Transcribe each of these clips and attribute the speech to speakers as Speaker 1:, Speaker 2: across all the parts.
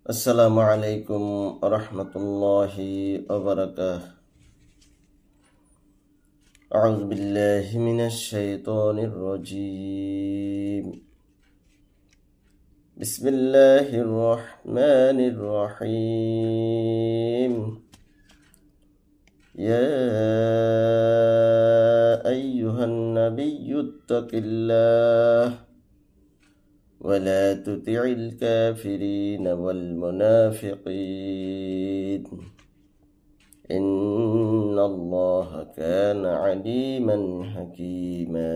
Speaker 1: আসসালামু আলাইকুম রহমতুল্লাহি ওয়াবারাকাতুহু। আউযু বিল্লাহি মিনাশ শাইতানির রাজীম। বিসমিল্লাহির রহমানির রহিম। ইয়া আইয়ুহান নাবিয়্যুত্তাকিল্লাহ ولا تطع الكافرين والمنافقين إن الله كان عليما حكيما।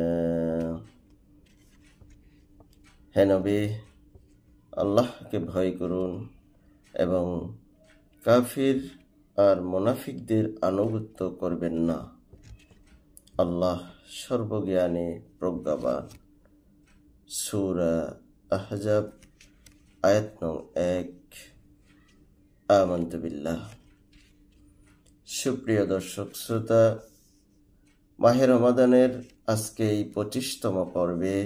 Speaker 1: হে নবী, আল্লাহকে ভয় করুন এবং কাফির আর মুনাফিকদের আনুগত্য করবেন না। আল্লাহ সর্বজ্ঞানী প্রজ্ঞাবান। সূরা আহজাব আয়াত নং 1। আমানতু বিল্লাহ। সুপ্রিয় দর্শক শ্রোতা, মাহে রমাদানের আজকে এই 25তম পর্বে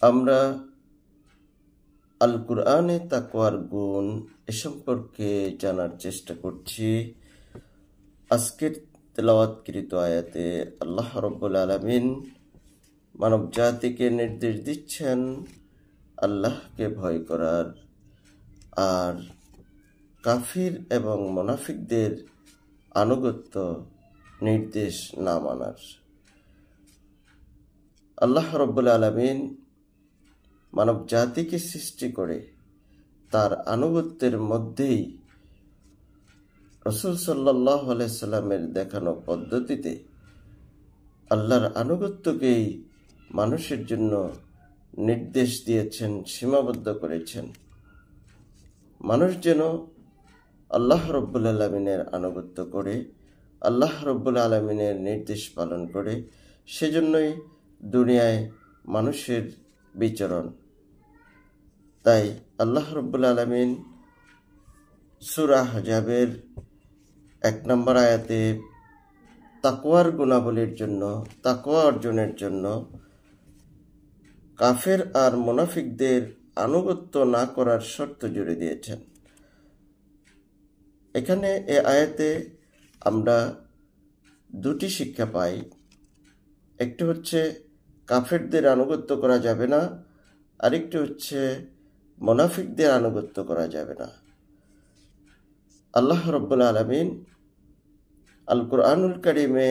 Speaker 1: আমরা আল কুরআনে তাকওয়ার গুণ এ সম্পর্কে জানার চেষ্টা করছি। আজকের তেলাওয়াতকৃত আয়াতে আল্লাহ রাব্বুল আলামিন মানব জাতিকে নির্দেশ দিচ্ছেন আল্লাহকে ভয় করার আর কাফির এবং মুনাফিকদের আনুগত্য নির্দেশ না মানার। আল্লাহ রাব্বুল আলামিন মানব জাতিকে সৃষ্টি করে তার আনুগত্যের মধ্যেই রাসূল সাল্লাল্লাহু আলাইহি সাল্লামের দেখানো পদ্ধতিতে আল্লাহর আনুগত্যকেই মানুষের জন্য নির্দেশ দিয়েছেন, সীমাবদ্ধ করেছেন। মানুষ যেন আল্লাহ রাব্বুল আলামিনের আনুগত্য করে, আল্লাহ রাব্বুল আলামিনের নির্দেশ পালন করে, সেজন্যই দুনিয়ায় মানুষের বিচরণ। তাই আল্লাহ রাব্বুল আলামিন সূরা আহজাবের 1 নম্বর আয়াতে তাকওয়ার গুণাবলীর জন্য, তাকওয়া অর্জনের জন্য কাফের আর মুনাফিকদের আনুগত্য না করার শর্ত জুড়ে দিয়েছেন। এখানে এ আয়াতে আমরা দুটি শিক্ষা পাই। একটি হচ্ছে কাফেরদের আনুগত্য করা যাবে না, আরেকটি হচ্ছে মুনাফিকদের আনুগত্য করা যাবে না। আল্লাহ রাব্বুল আলামিন আল কুরআনুল কারীমে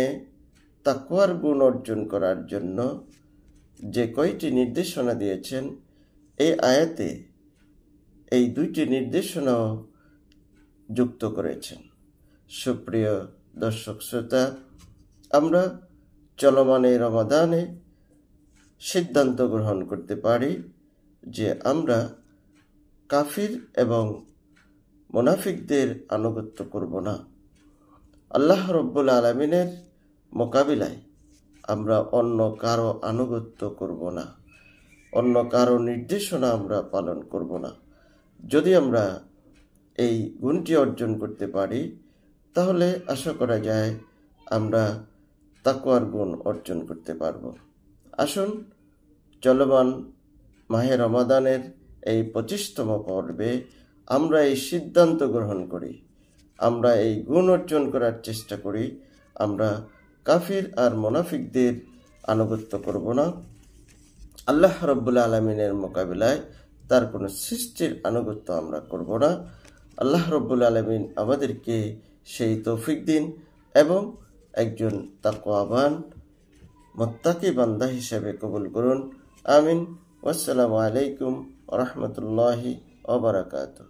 Speaker 1: তাকওয়ার গুণ অর্জন করার জন্য যে কয়টি নির্দেশনা দিয়েছেন, এই আয়াতে এই দুইটি নির্দেশনাও যুক্ত করেছেন। সুপ্রিয় দর্শক শ্রোতা, আমরা চলমান এই রমাদানে সিদ্ধান্ত গ্রহণ করতে পারি যে আমরা কাফির এবং মুনাফিকদের আনুগত্য করব না। আল্লাহ রাব্বুল আলামিনের মোকাবিলায় আমরা অন্য কারো আনুগত্য করব না, অন্য কারো নির্দেশনা আমরা পালন করব না। যদি আমরা এই গুণটি অর্জন করতে পারি, তাহলে আশা করা যায় আমরা তাকওয়ার গুণ অর্জন করতে পারব। আসুন চলমান মাহে রমাদানের এই 25তম পর্বে আমরা এই সিদ্ধান্ত গ্রহণ করি, আমরা এই গুণ অর্জন করার চেষ্টা করি। আমরা কাফির আর মুনাফিকদের আনুগত্য করব না। আল্লাহ রাব্বুল আলামিনের মোকাবিলায় তার কোনো সৃষ্টির আনুগত্য আমরা করব না। আল্লাহ রাব্বুল আলামিন আমাদেরকে সেই তৌফিক দিন এবং একজন তাকওয়াবান মুত্তাকি বান্দা হিসেবে কবুল করুন। আমিন। আসসালামু আলাইকুম ওয়া রাহমাতুল্লাহি ওয়া বারাকাতুহু।